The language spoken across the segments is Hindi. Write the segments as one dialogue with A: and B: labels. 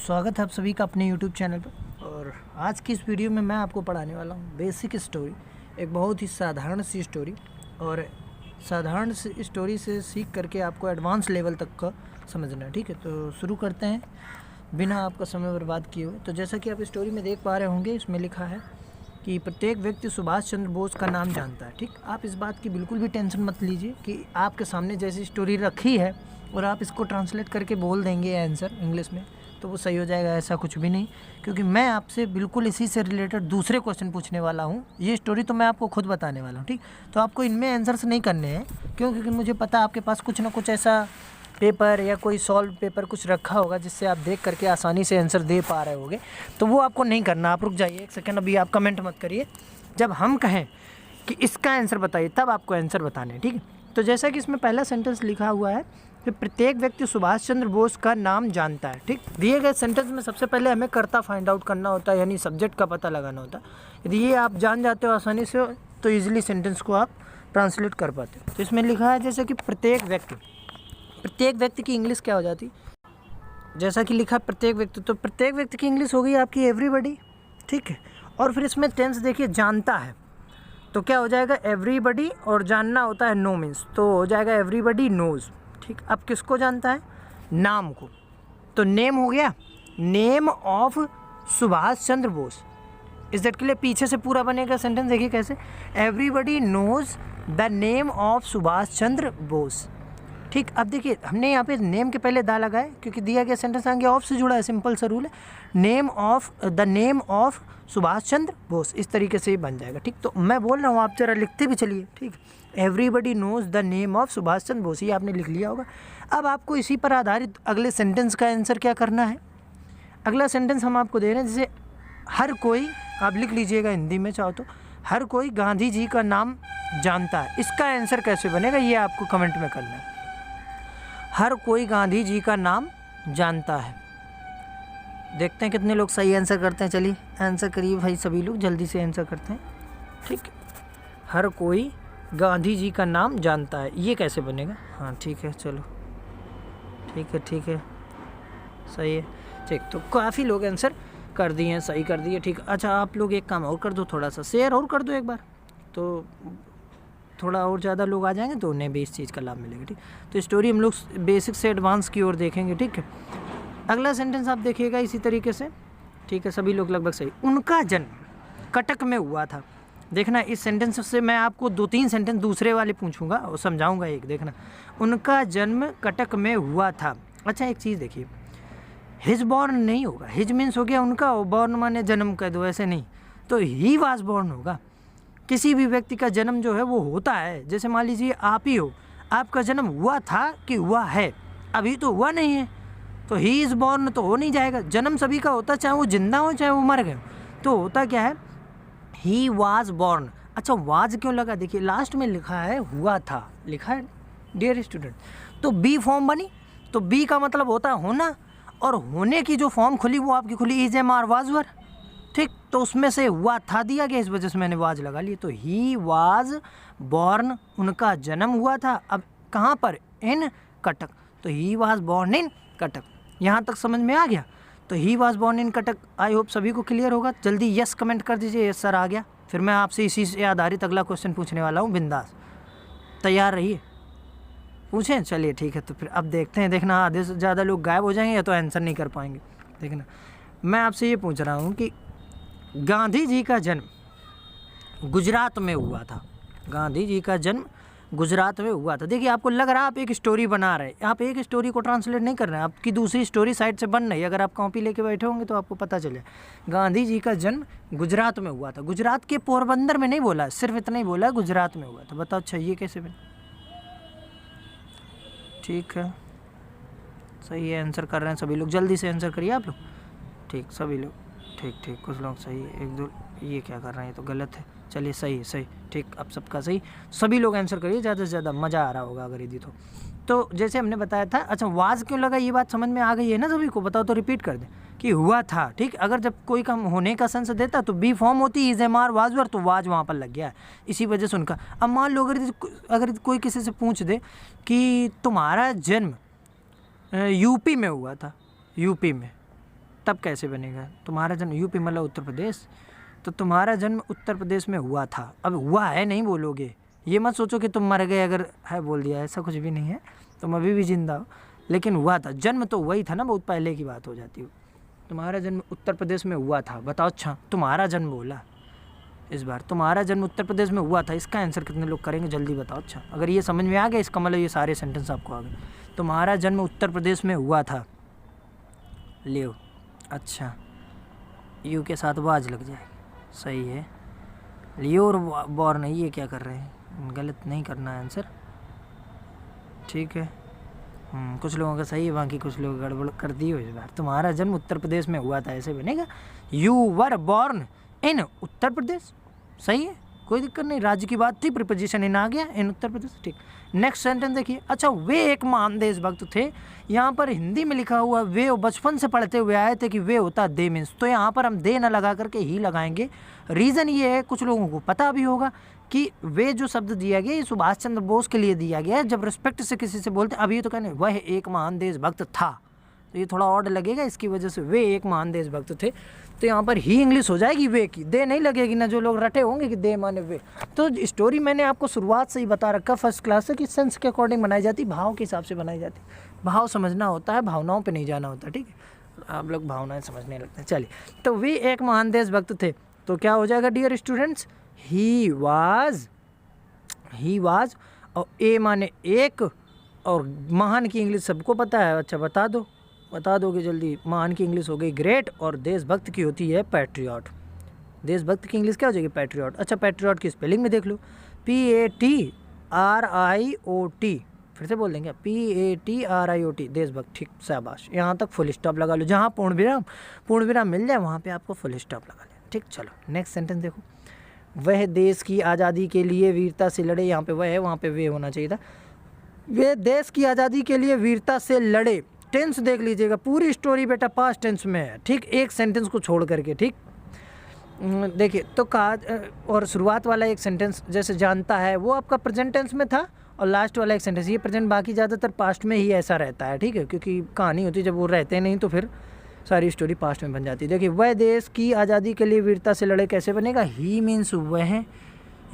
A: स्वागत है आप सभी का अपने यूट्यूब चैनल पर। और आज की इस वीडियो में मैं आपको पढ़ाने वाला हूँ बेसिक स्टोरी, एक बहुत ही साधारण सी स्टोरी। और साधारण सी स्टोरी से सीख करके आपको एडवांस लेवल तक का समझना है। ठीक है, तो शुरू करते हैं बिना आपका समय बर्बाद किए हुए। तो जैसा कि आप स्टोरी में देख पा रहे होंगे, इसमें लिखा है कि प्रत्येक व्यक्ति सुभाष चंद्र बोस का नाम जानता है। ठीक, आप इस बात की बिल्कुल भी टेंशन मत लीजिए कि आपके सामने जैसी स्टोरी रखी है और आप इसको ट्रांसलेट करके बोल देंगे आंसर इंग्लिश में तो वो सही हो जाएगा, ऐसा कुछ भी नहीं। क्योंकि मैं आपसे बिल्कुल इसी से रिलेटेड दूसरे क्वेश्चन पूछने वाला हूँ। ये स्टोरी तो मैं आपको खुद बताने वाला हूँ। ठीक, तो आपको इनमें आंसर्स नहीं करने हैं क्योंकि मुझे पता है आपके पास कुछ ना कुछ ऐसा पेपर या कोई सॉल्व पेपर कुछ रखा होगा जिससे आप देख करके आसानी से आंसर दे पा रहे होगे। तो वो आपको नहीं करना। आप रुक जाइए एक सेकेंड, अभी आप कमेंट मत करिए। जब हम कहें कि इसका आंसर बताइए तब आपको आंसर बताने हैं। ठीक है, तो जैसा कि इसमें पहला सेंटेंस लिखा हुआ है कि प्रत्येक व्यक्ति सुभाष चंद्र बोस का नाम जानता है। ठीक, दिए गए सेंटेंस में सबसे पहले हमें कर्ता फाइंड आउट करना होता है, यानी सब्जेक्ट का पता लगाना होता है। यदि ये आप जान जाते हो आसानी से तो ईजिली सेंटेंस को आप ट्रांसलेट कर पाते हो। तो इसमें लिखा है जैसे कि प्रत्येक व्यक्ति की इंग्लिश क्या हो जाती, जैसा कि लिखा प्रत्येक व्यक्ति, तो प्रत्येक व्यक्ति की इंग्लिश हो गई आपकी एवरीबॉडी। ठीक है, और फिर इसमें टेंस देखिए जानता है तो क्या हो जाएगा एवरीबॉडी, और जानना होता है नो मीन्स, तो हो जाएगा एवरीबॉडी नोज। ठीक, अब किसको जानता है, नाम को, तो नेम हो गया नेम ऑफ सुभाष चंद्र बोस। इस दैट के लिए पीछे से पूरा बनेगा सेंटेंस, देखिए कैसे, everybody knows the name of Subhash Chandra Bose. ठीक, अब देखिए हमने यहाँ पे नेम के पहले दा लगाए क्योंकि दिया गया सेंटेंस आगे ऑफ से जुड़ा है, सिंपल सा रूल है, the name of Subhash Chandra Bose, इस तरीके से बन जाएगा। ठीक, तो मैं बोल रहा हूँ आप जरा लिखते भी चलिए। ठीक, everybody knows the name of Subhash Chandra Bose, ये आपने लिख लिया होगा। अब आपको इसी पर आधारित अगले सेंटेंस का आंसर क्या करना है। अगला सेंटेंस हम आपको दे रहे हैं, जैसे हर कोई, आप लिख लीजिएगा हिंदी में चाहो तो, हर कोई गांधी जी का नाम जानता है। इसका आंसर कैसे बनेगा ये आपको कमेंट में करना है। हर कोई गांधी जी का नाम जानता है। देखते हैं कितने लोग सही आंसर करते हैं। चलिए आंसर करिए भाई, सभी लोग जल्दी से आंसर करते हैं। ठीक, हर कोई गांधी जी का नाम जानता है, ये कैसे बनेगा। हाँ ठीक है, चलो ठीक है सही है। ठीक, तो काफ़ी लोग आंसर कर दिए हैं, सही कर दिए। ठीक, अच्छा आप लोग एक काम और कर दो, थोड़ा सा शेयर और कर दो एक बार, तो थोड़ा और ज़्यादा लोग आ जाएंगे तो उन्हें भी इस चीज़ का लाभ मिलेगा। ठीक, तो स्टोरी हम लोग बेसिक से एडवांस की ओर देखेंगे। ठीक है, अगला सेंटेंस आप देखिएगा इसी तरीके से। ठीक है, सभी लोग लगभग सही। उनका जन्म कटक में हुआ था। देखना इस सेंटेंस से मैं आपको 2-3 सेंटेंस दूसरे वाले पूछूंगा और समझाऊंगा एक। देखना, उनका जन्म कटक में हुआ था। अच्छा एक चीज़ देखिए, हिज बॉर्न नहीं होगा, हिज मीन्स हो गया उनका, और बॉर्न माने जन्म कह दो, ऐसे नहीं, तो ही वाज बॉर्न होगा। किसी भी व्यक्ति का जन्म जो है वो होता है, जैसे मान लीजिए आप ही हो, आपका जन्म हुआ था कि हुआ है, अभी तो हुआ नहीं है, तो ही इज़ बॉर्न तो हो नहीं जाएगा। जन्म सभी का होता है, चाहे वो जिंदा हो चाहे वो मर गए। तो होता क्या है, ही वाज बॉर्न। अच्छा वाज क्यों लगा, देखिए लास्ट में लिखा है हुआ था, लिखा है डियर स्टूडेंट, तो बी फॉर्म बनी, तो बी का मतलब होता है होना, और होने की जो फॉर्म खुली वो आपकी खुली is am are was were. ठीक, तो उसमें से हुआ था दिया गया, इस वजह से मैंने वाज लगा लिया। तो ही वाज बॉर्न, उनका जन्म हुआ था। अब कहाँ पर, इन कटक, तो he was born in Cuttack. यहाँ तक समझ में आ गया। तो he was born in Cuttack, I hope सभी को क्लियर होगा। जल्दी यस कमेंट कर दीजिए, यस सर आ गया। फिर मैं आपसे इसी से आधारित अगला क्वेश्चन पूछने वाला हूँ, बिंदास तैयार रहिए, पूछें। चलिए ठीक है, तो फिर अब देखते हैं। देखना आधे से ज़्यादा लोग गायब हो जाएंगे या तो आंसर नहीं कर पाएंगे। देखना मैं आपसे ये पूछ रहा हूँ कि गांधी जी का जन्म गुजरात में हुआ था। गांधी जी का जन्म गुजरात में हुआ था। देखिए आपको लग रहा है आप एक स्टोरी बना रहे हैं, आप एक स्टोरी को ट्रांसलेट नहीं कर रहे हैं, आपकी दूसरी स्टोरी साइड से बन रही है। अगर आप कॉपी लेके बैठे होंगे तो आपको पता चले गांधी जी का जन्म गुजरात में हुआ था। गुजरात के पोरबंदर में नहीं बोला, सिर्फ इतना ही बोला गुजरात में हुआ था। बताओ अच्छा ये कैसे बने। ठीक है, सही है, आंसर कर रहे हैं सभी लोग, जल्दी से आंसर करिए आप लोग। ठीक, सभी लोग ठीक, कुछ लोग सही है, एक दो ये क्या कर रहे हैं, ये तो गलत है। चलिए सही। ठीक, अब सबका सही, सभी लोग आंसर करिए, ज़्यादा से ज़्यादा मज़ा आ रहा होगा अगर यदि तो जैसे हमने बताया था। अच्छा वाज क्यों लगा, ये बात समझ में आ गई है ना सभी को। बताओ तो रिपीट कर दें कि हुआ था। ठीक, अगर जब कोई का होने का सेंस देता तो बी फॉर्म होती is am are was were, तो वाज वहाँ पर लग गया, इसी वजह से उनका। अब मान लो अगर कोई किसी से पूछ दे कि तुम्हारा जन्म यूपी में हुआ था, यूपी में, तब कैसे बनेगा? तुम्हारा जन्म यूपी मतलब उत्तर प्रदेश, तो तुम्हारा जन्म उत्तर प्रदेश में हुआ था। अब हुआ है नहीं बोलोगे, ये मत सोचो कि तुम मर गए अगर है बोल दिया, ऐसा कुछ भी नहीं है, तुम अभी भी जिंदा हो, लेकिन हुआ था। जन्म तो वही था ना, बहुत पहले की बात हो जाती हो। तुम्हारा जन्म उत्तर प्रदेश में हुआ था। बताओ। अच्छा, तुम्हारा जन्म बोला इस बार, तुम्हारा जन्म उत्तर प्रदेश में हुआ था, इसका आंसर कितने लोग करेंगे जल्दी बताओ। अच्छा, अगर ये समझ में आ गया इसका मतलब ये सारे सेंटेंस आपको आ गए। तुम्हारा जन्म उत्तर प्रदेश में हुआ था, ले। अच्छा, यू के साथ वाज लग जाए, सही है। लियो और बॉर्न नहीं, ये क्या कर रहे हैं? गलत नहीं करना है आंसर, ठीक है। कुछ लोगों का सही है, बाकी कुछ लोग गड़बड़ कर दी हो इस बार। तुम्हारा जन्म उत्तर प्रदेश में हुआ था, ऐसे बनेगा। You were born in Uttar Pradesh, सही है, कोई दिक्कत नहीं। राज्य की बात थी, प्रीपोजिशन इन आ गया, इन उत्तर प्रदेश, ठीक। नेक्स्ट सेंटेंस देखिए। अच्छा, वे एक महान देशभक्त थे। यहाँ पर हिंदी में लिखा हुआ वे, बचपन से पढ़ते हुए आए थे कि वे होता दे मीन्स, तो यहाँ पर हम दे न लगा करके ही लगाएंगे। रीज़न ये है, कुछ लोगों को पता भी होगा कि वे जो शब्द दिया गया ये सुभाष चंद्र बोस के लिए दिया गया है, जब रिस्पेक्ट से किसी से बोलते। अब ये तो कहने वह एक महान देशभक्त था, तो ये थोड़ा ऑड लगेगा, इसकी वजह से वे एक महान देशभक्त थे, तो यहाँ पर ही इंग्लिश हो जाएगी वे की, दे नहीं लगेगी ना। जो लोग रटे होंगे कि दे माने वे। तो स्टोरी मैंने आपको शुरुआत से ही बता रखा फर्स्ट क्लास से कि सेंस के अकॉर्डिंग बनाई जाती, भाव के हिसाब से बनाई जाती। भाव समझना होता है, भावनाओं पे नहीं जाना होता, ठीक है। आप लोग भावनाएं समझने लगते हैं। चलिए, तो वे एक महान देशभक्त थे, तो क्या हो जाएगा डियर स्टूडेंट्स? ही वाज, और ए माने एक, और महान की इंग्लिश सबको पता है। अच्छा, बता दोगे जल्दी। महान की इंग्लिश हो गई ग्रेट, और देशभक्त की होती है पैट्रियट। देशभक्त की इंग्लिश क्या हो जाएगी? पैट्रियट। अच्छा, पैट्रियट की स्पेलिंग में देख लो, PATRIOT, फिर से बोल देंगे PATRIOT, देशभक्त, ठीक, शाबाश। यहाँ तक फुल स्टॉप लगा लो, जहाँ पूर्ण विराम मिल जाए वहाँ पे आपको फुल स्टॉप लगा लें, ठीक। चलो नेक्स्ट सेंटेंस देखो। वह देश की आज़ादी के लिए वीरता से लड़े, यहाँ पे वह है, वहाँ पे वे होना चाहिए था। वे देश की आज़ादी के लिए वीरता से लड़े। टेंस देख लीजिएगा, पूरी स्टोरी बेटा पास्ट टेंस में है, ठीक, एक सेंटेंस को छोड़ करके, ठीक। देखिए तो कहा, और शुरुआत वाला एक सेंटेंस जैसे जानता है वो आपका प्रेजेंट टेंस में था, और लास्ट वाला एक सेंटेंस ये प्रेजेंट, बाकी ज़्यादातर पास्ट में ही ऐसा रहता है, ठीक है, क्योंकि कहानी होती है जब वो रहते नहीं तो फिर सारी स्टोरी पास्ट में बन जाती है। देखिए, वह देश की आज़ादी के लिए वीरता से लड़े, कैसे बनेगा? ही मीन्स वह,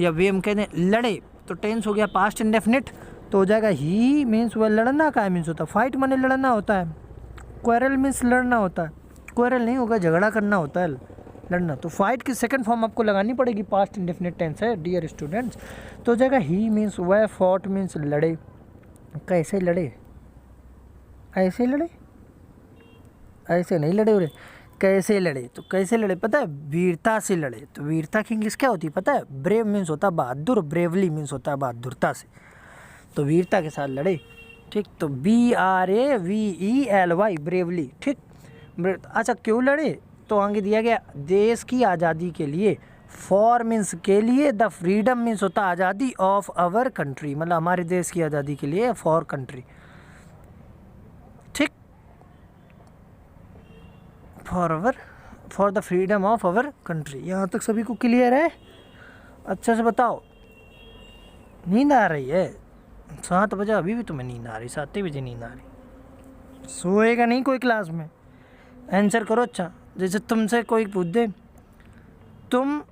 A: या वे हम कहते हैं लड़े, तो टेंस हो गया पास्ट इंडेफिनिट, तो हो जाएगा ही मीन्स वह। लड़ना का मीन्स होता है, फाइट माने लड़ना होता है, क्वेरल मीन्स लड़ना होता है, क्वेरल नहीं होगा, झगड़ा करना होता है, लड़ना। तो फाइट की सेकंड फॉर्म आपको लगानी पड़ेगी, पास्ट इंडेफिनिट टेंस है डियर स्टूडेंट्स। तो हो जाएगा ही मीन्स वह, फॉट मीन्स लड़े। कैसे लड़े? ऐसे लड़े, ऐसे नहीं लड़े उरे, कैसे लड़े? तो कैसे लड़े पता है? वीरता से लड़े। तो वीरता की इंग्लिश क्या होती है पता है? ब्रेव मीन्स होता है बहादुर, ब्रेवली मीन्स होता है बहादुरता से, तो वीरता के साथ लड़े, ठीक। तो BRAVELY, ब्रेवली, ठीक। अच्छा, क्यों लड़े? तो आगे दिया गया देश की आज़ादी के लिए, फॉर मीन्स के लिए, द फ्रीडम मीन्स होता है आज़ादी, ऑफ आवर कंट्री मतलब हमारे देश की आज़ादी के लिए, फॉर कंट्री, ठीक, for the freedom of our country. यहाँ तक सभी को क्लियर है? अच्छा से बताओ, नींद आ रही है? 7 बजे अभी भी तुम्हें नींद आ रही, 7 बजे नींद आ रही, सोएगा नहीं कोई क्लास में? आंसर करो। अच्छा, जैसे तुमसे कोई पूछ दे, तुम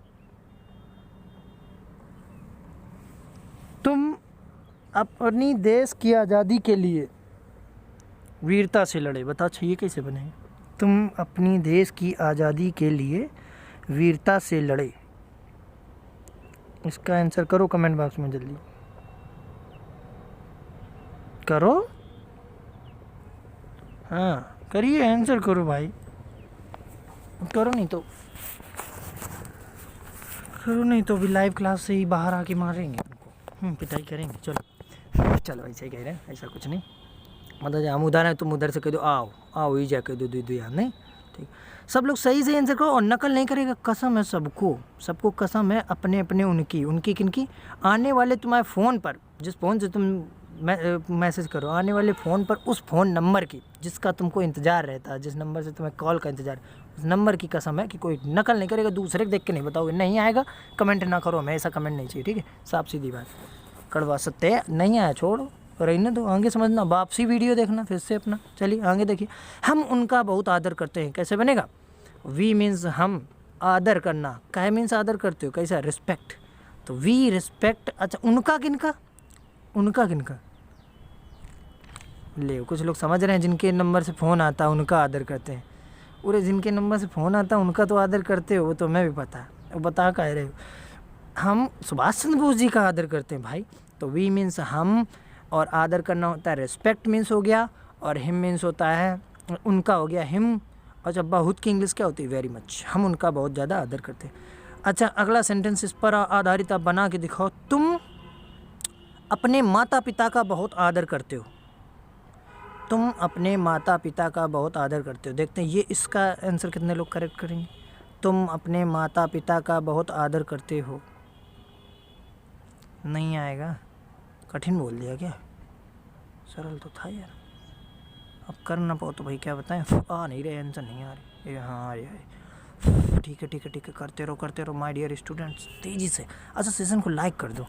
A: अपनी देश की आज़ादी के लिए वीरता से लड़े, बताओ अच्छा ये कैसे बने? तुम अपनी देश की आज़ादी के लिए वीरता से लड़े, इसका आंसर करो कमेंट बॉक्स में, जल्दी करो, हाँ करिए, आंसर करो भाई, करो नहीं तो अभी लाइव क्लास से ही बाहर आके मारेंगे उनको, पिटाई करेंगे। चलो ऐसे ही कह रहे हैं, ऐसा कुछ नहीं, मतलब हम उधर हैं तुम उधर से कह दो आओ ही जा कह दो यार, नहीं ठीक। सब लोग सही से आंसर करो और नकल नहीं करेगा, कसम है सबको कसम है, अपने उनकी किनकी, आने वाले तुम्हारे फ़ोन पर, जिस फ़ोन से तुम मैसेज करो, आने वाले फ़ोन पर उस फ़ोन नंबर की जिसका तुमको इंतज़ार रहता है, जिस नंबर से तुम्हें कॉल का इंतज़ार, उस नंबर की कसम है कि कोई नकल नहीं करेगा, दूसरे को देख के नहीं बताओगे। नहीं आएगा कमेंट ना करो, हमें ऐसा कमेंट नहीं चाहिए, ठीक है, साफ सीधी बात, कड़वा सत्य नहीं आया छोड़ो, रहने दो, आगे समझना, वापसी वीडियो देखना फिर से अपना। चलिए आगे देखिए, हम उनका बहुत आदर करते हैं, कैसे बनेगा? वी मीन्स हम, आदर करना, क्या मीन्स आदर करते हो, कैसा? रिस्पेक्ट, तो वी रिस्पेक्ट। अच्छा उनका किनका, उनका किनका, ले कुछ लोग समझ रहे हैं जिनके नंबर से फ़ोन आता है उनका आदर करते हैं। अरे जिनके नंबर से फ़ोन आता है उनका तो आदर करते हो, वो तो मैं भी पता, वो बता कह रहे हो। हम सुभाष चंद्र बोस जी का आदर करते हैं भाई, तो वी मीन्स हम, और आदर करना होता है रिस्पेक्ट मीन्स हो गया, और हिम मीन्स होता है, उनका हो गया हिम, और जब बहुत की इंग्लिश क्या होती है? Very much. हम उनका बहुत ज़्यादा आदर करते हैं। अच्छा अगला सेंटेंस इस पर आधारित आप बना के दिखाओ। तुम अपने माता पिता का बहुत आदर करते हो, तुम अपने माता पिता का बहुत आदर करते हो। देखते हैं ये इसका आंसर कितने लोग करेक्ट करेंगे। तुम अपने माता पिता का बहुत आदर करते हो, नहीं आएगा, कठिन बोल दिया क्या? सरल तो था यार, अब कर ना पाओ तो भाई क्या बताएं। आ नहीं रहे, आंसर नहीं आ रही, ये हाँ आ रही। ठीक है ठीक है ठीक है, करते रहो माय डियर स्टूडेंट्स, तेज़ी से। अच्छा सेशन को लाइक कर दो,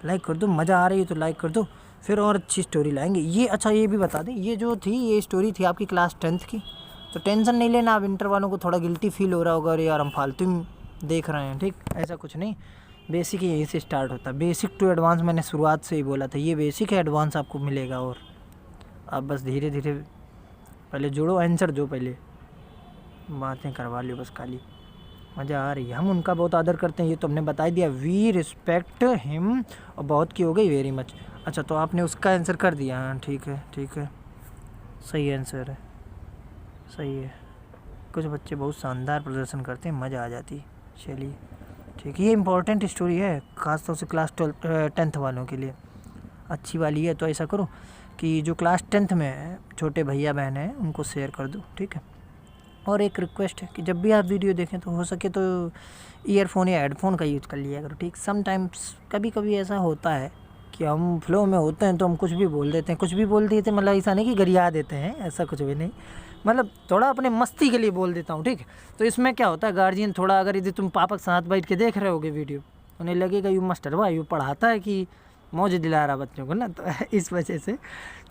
A: लाइक कर दो, मज़ा आ रही है तो लाइक कर दो, फिर और अच्छी स्टोरी लाएंगे। ये अच्छा ये भी बता दें, ये जो थी ये स्टोरी थी आपकी क्लास 10th की, तो टेंशन नहीं लेना। आप इंटर वालों को थोड़ा गिल्टी फील हो रहा होगा, और यार हम फालतू में देख रहे हैं, ठीक, ऐसा कुछ नहीं। बेसिक यहीं से स्टार्ट होता है, बेसिक टू एडवांस, मैंने शुरुआत से ही बोला था, ये बेसिक है, एडवांस आपको मिलेगा। और आप बस धीरे धीरे पहले जोड़ो, आंसर जो पहले बातें करवा लो बस खाली, मज़ा आ रही है। हम उनका बहुत आदर करते हैं, ये तो हमने बता ही दिया, वी रिस्पेक्ट हिम, और बहुत की हो गई वेरी मच। अच्छा तो आपने उसका आंसर कर दिया, हाँ ठीक है ठीक है, सही आंसर है, सही है। कुछ बच्चे बहुत शानदार प्रदर्शन करते हैं, मज़ा आ जाती है। चलिए ठीक है, ये इंपॉर्टेंट स्टोरी है ख़ासतौर से क्लास 10th वालों के लिए, अच्छी वाली है। तो ऐसा करो कि जो क्लास 10th में है, छोटे भैया बहन हैं, उनको शेयर कर दो, ठीक है। और एक रिक्वेस्ट है कि जब भी आप वीडियो देखें तो हो सके तो ईयरफोन या हेडफोन का यूज़ कर लिया करो, ठीक। समटाइम्स कभी कभी ऐसा होता है कि हम फ्लो में होते हैं तो हम कुछ भी बोल देते हैं, कुछ भी बोल देते हैं, मतलब ऐसा नहीं कि गरिया देते हैं, ऐसा कुछ भी नहीं, मतलब थोड़ा अपने मस्ती के लिए बोल देता हूँ, ठीक है। तो इसमें क्या होता है, गार्जियन थोड़ा, अगर यदि तुम पापा के साथ बैठ के देख रहे होगे वीडियो, उन्हें लगेगा यू मास्टर वाह यू पढ़ाता है कि मौज दिला रहा बच्चों को ना, तो इस वजह से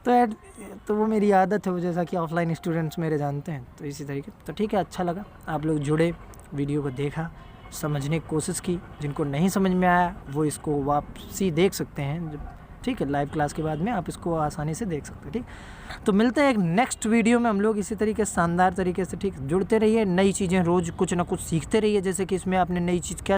A: तो वो मेरी आदत है, वो जैसा कि ऑफलाइन स्टूडेंट्स मेरे जानते हैं, तो इसी तरीके। तो ठीक है, अच्छा लगा आप लोग जुड़े, वीडियो को देखा, समझने की कोशिश की। जिनको नहीं समझ में आया वो इसको वापसी देख सकते हैं, जब ठीक है लाइव क्लास के बाद में आप इसको आसानी से देख सकते हैं, ठीक। तो मिलते हैं एक नेक्स्ट वीडियो में हम लोग इसी तरीके शानदार तरीके से, ठीक। जुड़ते रहिए, नई चीज़ें रोज़ कुछ ना कुछ सीखते रहिए, जैसे कि इसमें आपने नई चीज़ क्या